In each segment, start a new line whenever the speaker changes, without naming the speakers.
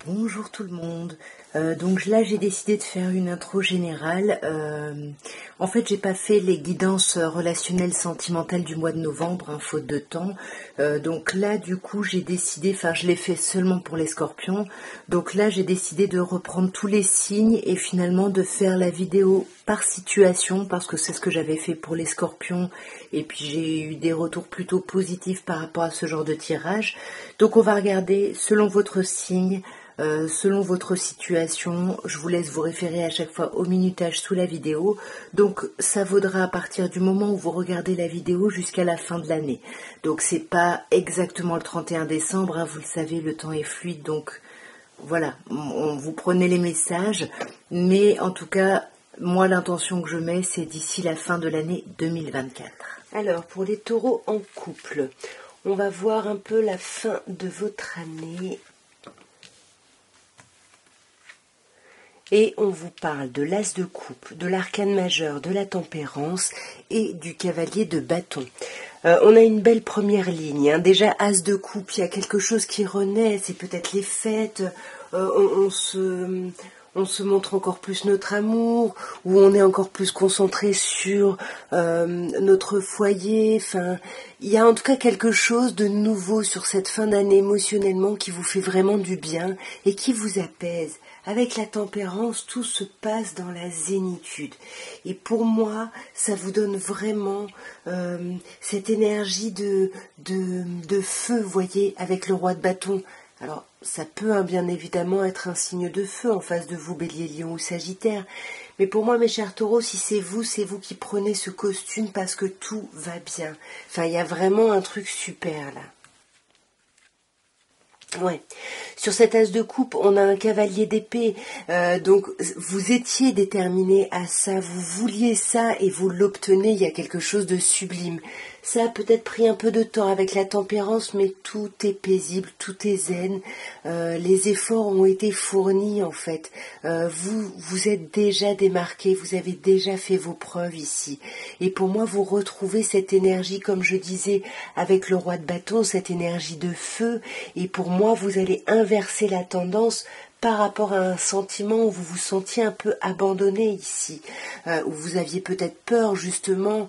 Bonjour tout le monde. Donc là j'ai décidé de faire une intro générale. En fait j'ai pas fait les guidances relationnelles sentimentales du mois de novembre, faute de temps. Donc là du coup j'ai décidé, je l'ai fait seulement pour les scorpions. Donc là j'ai décidé de reprendre tous les signes et finalement de faire la vidéo par situation parce que c'est ce que j'avais fait pour les scorpions et puis j'ai eu des retours plutôt positifs par rapport à ce genre de tirage. Donc on va regarder selon votre signe. Selon votre situation, je vous laisse vous référer à chaque fois au minutage sous la vidéo. Donc ça vaudra à partir du moment où vous regardez la vidéo jusqu'à la fin de l'année. Donc c'est pas exactement le 31 décembre, vous le savez, le temps est fluide. Donc voilà, vous prenez les messages. Mais en tout cas, moi l'intention que je mets, c'est d'ici la fin de l'année 2024. Alors pour les taureaux en couple, on va voir un peu la fin de votre année. Et on vous parle de l'as de coupe, de l'arcane majeur, de la tempérance et du cavalier de bâton. On a une belle première ligne. Déjà, as de coupe, il y a quelque chose qui renaît, c'est peut-être les fêtes, on se montre encore plus notre amour, ou on est encore plus concentré sur notre foyer. Il y a en tout cas quelque chose de nouveau sur cette fin d'année émotionnellement qui vous fait vraiment du bien et qui vous apaise. Avec la tempérance, tout se passe dans la zénitude. Et pour moi, ça vous donne vraiment cette énergie de feu, vous voyez, avec le roi de bâton. Alors, ça peut bien évidemment être un signe de feu en face de vous, Bélier, Lion ou Sagittaire. Mais pour moi, mes chers taureaux, si c'est vous qui prenez ce costume parce que tout va bien. Il y a vraiment un truc super là. Ouais. Sur cet as de coupe, on a un cavalier d'épée, donc vous étiez déterminé à ça, vous vouliez ça et vous l'obtenez, il y a quelque chose de sublime. Ça a peut-être pris un peu de temps avec la tempérance, mais tout est paisible, tout est zen, les efforts ont été fournis en fait, vous êtes déjà démarqué, vous avez déjà fait vos preuves ici. Et pour moi, vous retrouvez cette énergie, comme je disais, avec le roi de bâton, cette énergie de feu, et pour moi, vous allez inverser la tendance par rapport à un sentiment où vous vous sentiez un peu abandonné ici, où vous aviez peut-être peur justement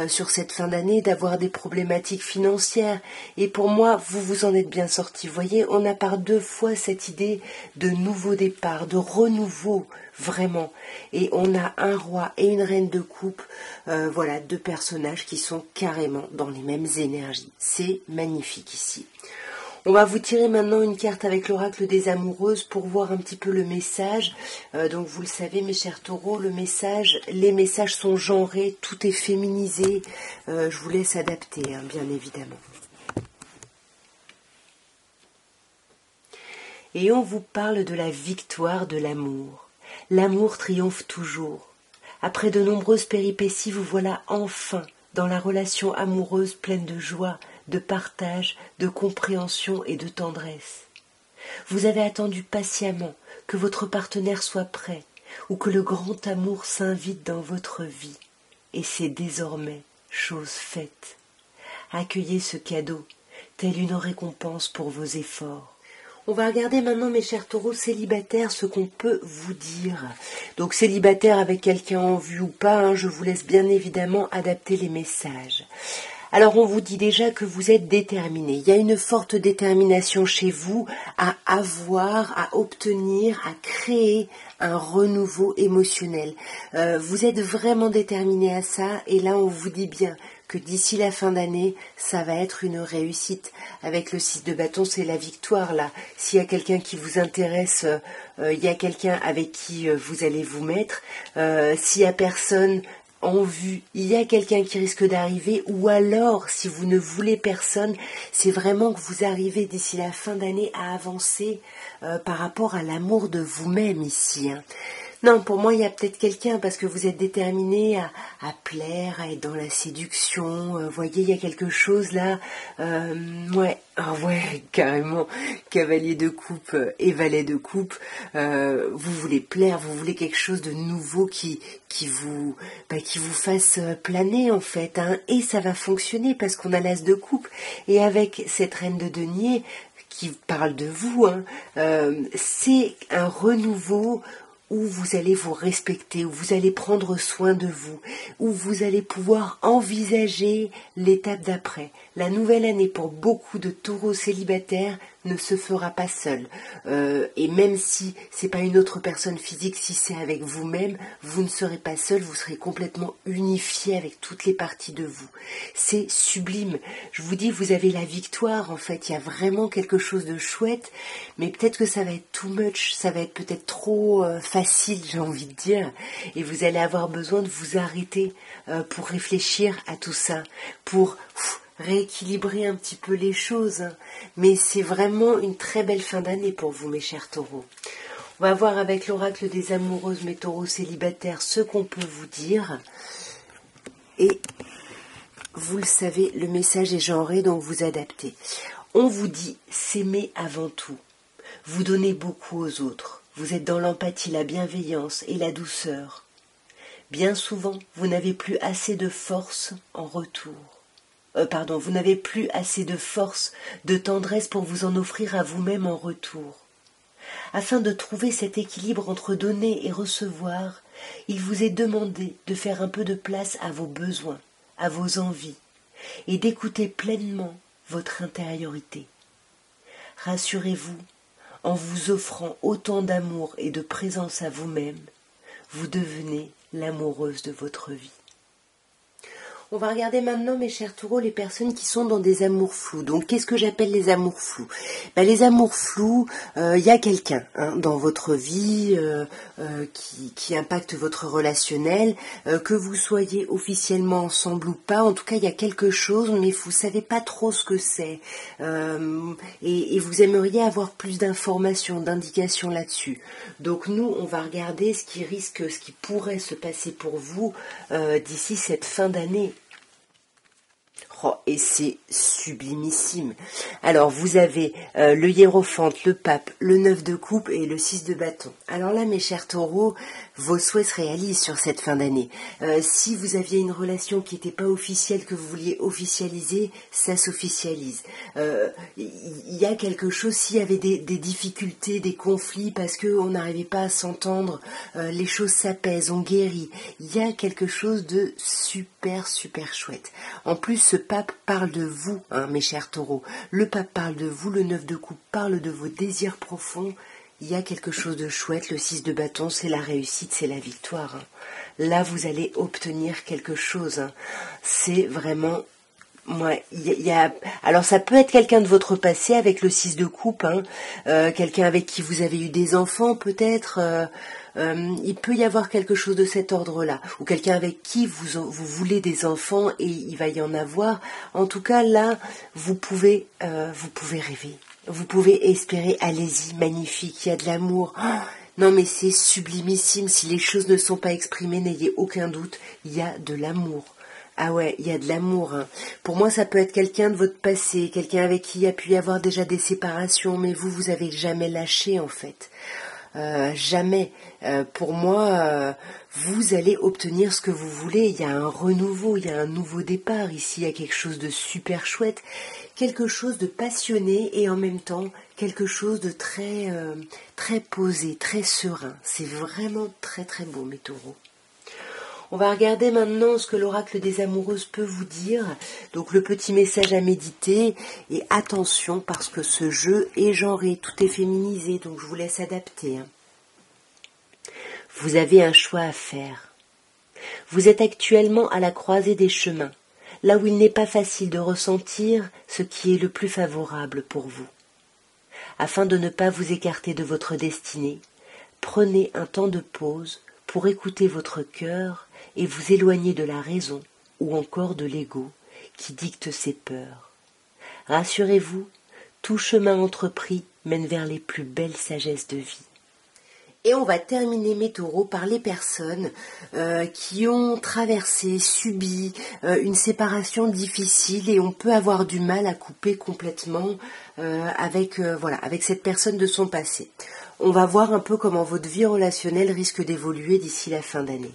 sur cette fin d'année d'avoir des problématiques financières. Et pour moi, vous vous en êtes bien sorti. Vous voyez, on a par deux fois cette idée de nouveau départ, de renouveau, vraiment. Et on a un roi et une reine de coupe, voilà, deux personnages qui sont carrément dans les mêmes énergies. C'est magnifique ici. On va vous tirer maintenant une carte avec l'oracle des amoureuses pour voir un petit peu le message. Donc vous le savez, mes chers taureaux, les messages sont genrés, tout est féminisé. Je vous laisse adapter, bien évidemment. Et on vous parle de la victoire de l'amour. L'amour triomphe toujours. Après de nombreuses péripéties, vous voilà enfin dans la relation amoureuse pleine de joie, de partage, de compréhension et de tendresse. Vous avez attendu patiemment que votre partenaire soit prêt ou que le grand amour s'invite dans votre vie. Et c'est désormais chose faite. Accueillez ce cadeau, telle une récompense pour vos efforts. On va regarder maintenant, mes chers taureaux célibataires, ce qu'on peut vous dire. Donc célibataire avec quelqu'un en vue ou pas, je vous laisse bien évidemment adapter les messages. Alors on vous dit déjà que vous êtes déterminé. Il y a une forte détermination chez vous à avoir, à obtenir, à créer un renouveau émotionnel. Vous êtes vraiment déterminé à ça et là on vous dit bien que d'ici la fin d'année, ça va être une réussite. Avec le 6 de bâton, c'est la victoire là. S'il y a quelqu'un qui vous intéresse, il y a quelqu'un avec qui vous allez vous mettre. S'il y a personne en vue, il y a quelqu'un qui risque d'arriver, ou alors, si vous ne voulez personne, c'est vraiment que vous arrivez d'ici la fin d'année à avancer par rapport à l'amour de vous-même ici. Non, pour moi, il y a peut-être quelqu'un, parce que vous êtes déterminé à plaire, à être dans la séduction. Vous voyez, il y a quelque chose là. Ouais, carrément. Cavalier de coupe et valet de coupe. Vous voulez plaire, vous voulez quelque chose de nouveau qui vous fasse planer en fait. Et ça va fonctionner parce qu'on a l'as de coupe. Et avec cette reine de denier, qui parle de vous, hein, c'est un renouveau où vous allez vous respecter, où vous allez prendre soin de vous, où vous allez pouvoir envisager l'étape d'après. La nouvelle année pour beaucoup de taureaux célibataires ne se fera pas seule. Et même si c'est pas une autre personne physique, si c'est avec vous-même, vous ne serez pas seul, vous serez complètement unifié avec toutes les parties de vous. C'est sublime. Je vous dis, vous avez la victoire, en fait. Il y a vraiment quelque chose de chouette, mais peut-être que ça va être too much, ça va être peut-être trop facile, j'ai envie de dire, et vous allez avoir besoin de vous arrêter pour réfléchir à tout ça, pour rééquilibrer un petit peu les choses, hein. Mais c'est vraiment une très belle fin d'année pour vous, mes chers taureaux. On va voir avec l'oracle des amoureuses, mes taureaux célibataires, ce qu'on peut vous dire. Et vous le savez, le message est genré, donc vous adaptez. On vous dit s'aimer avant tout. Vous donnez beaucoup aux autres. Vous êtes dans l'empathie, la bienveillance et la douceur. Bien souvent, vous n'avez plus assez de force en retour. Vous n'avez plus assez de force, de tendresse pour vous en offrir à vous-même en retour. Afin de trouver cet équilibre entre donner et recevoir, il vous est demandé de faire un peu de place à vos besoins, à vos envies, et d'écouter pleinement votre intériorité. Rassurez-vous, en vous offrant autant d'amour et de présence à vous-même, vous devenez l'amoureuse de votre vie. On va regarder maintenant, mes chers taureaux, les personnes qui sont dans des amours flous. Donc, qu'est-ce que j'appelle les amours flous? Les amours flous, y a quelqu'un dans votre vie qui impacte votre relationnel, que vous soyez officiellement ensemble ou pas. En tout cas, il y a quelque chose, mais vous savez pas trop ce que c'est. Et vous aimeriez avoir plus d'informations, d'indications là-dessus. Donc, nous, on va regarder ce qui pourrait se passer pour vous d'ici cette fin d'année. Oh, et c'est sublimissime. Alors, vous avez le hiérophante, le pape, le 9 de coupe et le 6 de bâton. Alors là, mes chers taureaux, vos souhaits se réalisent sur cette fin d'année. Si vous aviez une relation qui n'était pas officielle, que vous vouliez officialiser, ça s'officialise. Il y a quelque chose, s'il y avait des difficultés, des conflits, parce qu'on n'arrivait pas à s'entendre, les choses s'apaisent, on guérit. Il y a quelque chose de super, super chouette. En plus, ce pape parle de vous, mes chers taureaux. Le pape parle de vous, le 9 de coupe parle de vos désirs profonds. Il y a quelque chose de chouette, le 6 de bâton, c'est la réussite, c'est la victoire. Là, vous allez obtenir quelque chose. C'est vraiment... Alors ça peut être quelqu'un de votre passé avec le 6 de coupe, quelqu'un avec qui vous avez eu des enfants peut-être, il peut y avoir quelque chose de cet ordre-là, ou quelqu'un avec qui vous voulez des enfants et il va y en avoir. En tout cas là, vous pouvez rêver, vous pouvez espérer, allez-y, magnifique, il y a de l'amour. Non mais c'est sublimissime, si les choses ne sont pas exprimées, n'ayez aucun doute, il y a de l'amour. Ah ouais, il y a de l'amour. Pour moi, ça peut être quelqu'un de votre passé, quelqu'un avec qui il y a pu y avoir déjà des séparations, mais vous avez jamais lâché en fait. Jamais. Pour moi, vous allez obtenir ce que vous voulez. Il y a un renouveau, il y a un nouveau départ. Ici, il y a quelque chose de super chouette, quelque chose de passionné et en même temps quelque chose de très, très posé, très serein. C'est vraiment très très beau, mes taureaux. On va regarder maintenant ce que l'oracle des amoureuses peut vous dire. Donc le petit message à méditer. Et attention parce que ce jeu est genré, tout est féminisé, donc je vous laisse adapter. Vous avez un choix à faire. Vous êtes actuellement à la croisée des chemins, là où il n'est pas facile de ressentir ce qui est le plus favorable pour vous. Afin de ne pas vous écarter de votre destinée, prenez un temps de pause pour écouter votre cœur et vous éloigner de la raison ou encore de l'ego qui dicte ses peurs. Rassurez-vous, tout chemin entrepris mène vers les plus belles sagesses de vie. Et on va terminer, mes taureaux, par les personnes qui ont traversé, subi une séparation difficile et on peut avoir du mal à couper complètement avec cette personne de son passé. On va voir un peu comment votre vie relationnelle risque d'évoluer d'ici la fin d'année.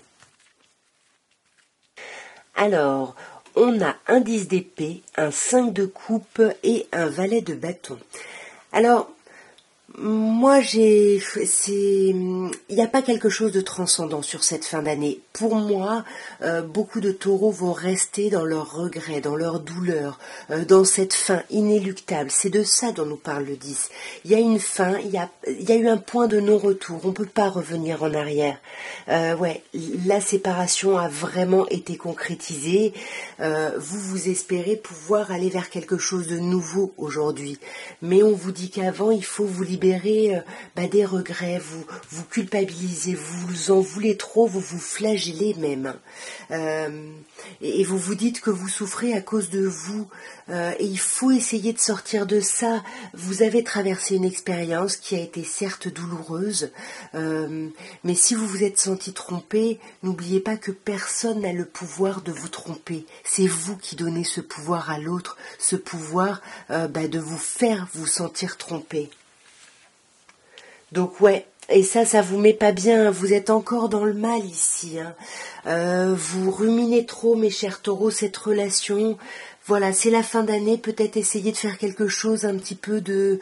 Alors, on a un 10 d'épée, un 5 de coupe et un valet de bâton. Alors, moi, il n'y a pas quelque chose de transcendant sur cette fin d'année. Pour moi, beaucoup de taureaux vont rester dans leurs regrets, dans leur douleur, dans cette fin inéluctable. C'est de ça dont nous parle le 10. Il y a une fin, il y a eu un point de non-retour. On ne peut pas revenir en arrière. Ouais, la séparation a vraiment été concrétisée. Vous espérez pouvoir aller vers quelque chose de nouveau aujourd'hui. Mais on vous dit qu'avant, il faut vous libérer des regrets, vous culpabilisez, vous en voulez trop, vous vous flagellez même. Et vous vous dites que vous souffrez à cause de vous. Et il faut essayer de sortir de ça. Vous avez traversé une expérience qui a été certes douloureuse, mais si vous vous êtes senti trompé, n'oubliez pas que personne n'a le pouvoir de vous tromper. C'est vous qui donnez ce pouvoir à l'autre, ce pouvoir de vous faire vous sentir trompé. Donc ouais, et ça vous met pas bien, vous êtes encore dans le mal ici. Vous ruminez trop, mes chers taureaux, cette relation. Voilà, c'est la fin d'année, peut-être essayer de faire quelque chose un petit peu de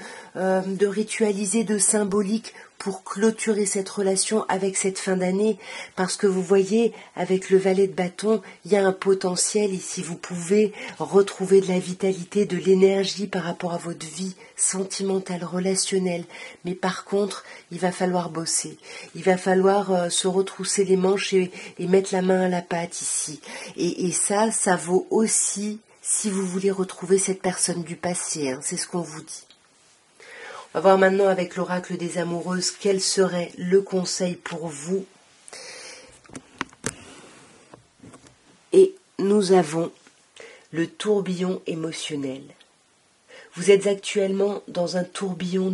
ritualisé, de symbolique pour clôturer cette relation avec cette fin d'année, parce que vous voyez, avec le valet de bâton, il y a un potentiel ici, vous pouvez retrouver de la vitalité, de l'énergie par rapport à votre vie sentimentale, relationnelle, mais par contre, il va falloir bosser, il va falloir se retrousser les manches et mettre la main à la pâte ici, et ça vaut aussi si vous voulez retrouver cette personne du passé, c'est ce qu'on vous dit. On va voir maintenant avec l'oracle des amoureuses quel serait le conseil pour vous. Et nous avons le tourbillon émotionnel. Vous êtes actuellement dans un tourbillon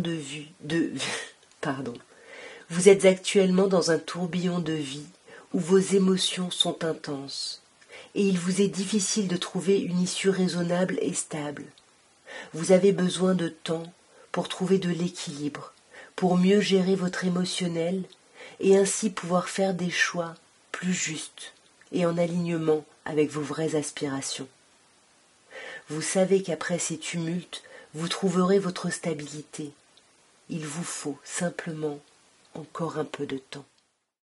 Vous êtes actuellement dans un tourbillon de vie où vos émotions sont intenses. Et il vous est difficile de trouver une issue raisonnable et stable. Vous avez besoin de temps pour trouver de l'équilibre, pour mieux gérer votre émotionnel et ainsi pouvoir faire des choix plus justes et en alignement avec vos vraies aspirations. Vous savez qu'après ces tumultes, vous trouverez votre stabilité. Il vous faut simplement encore un peu de temps.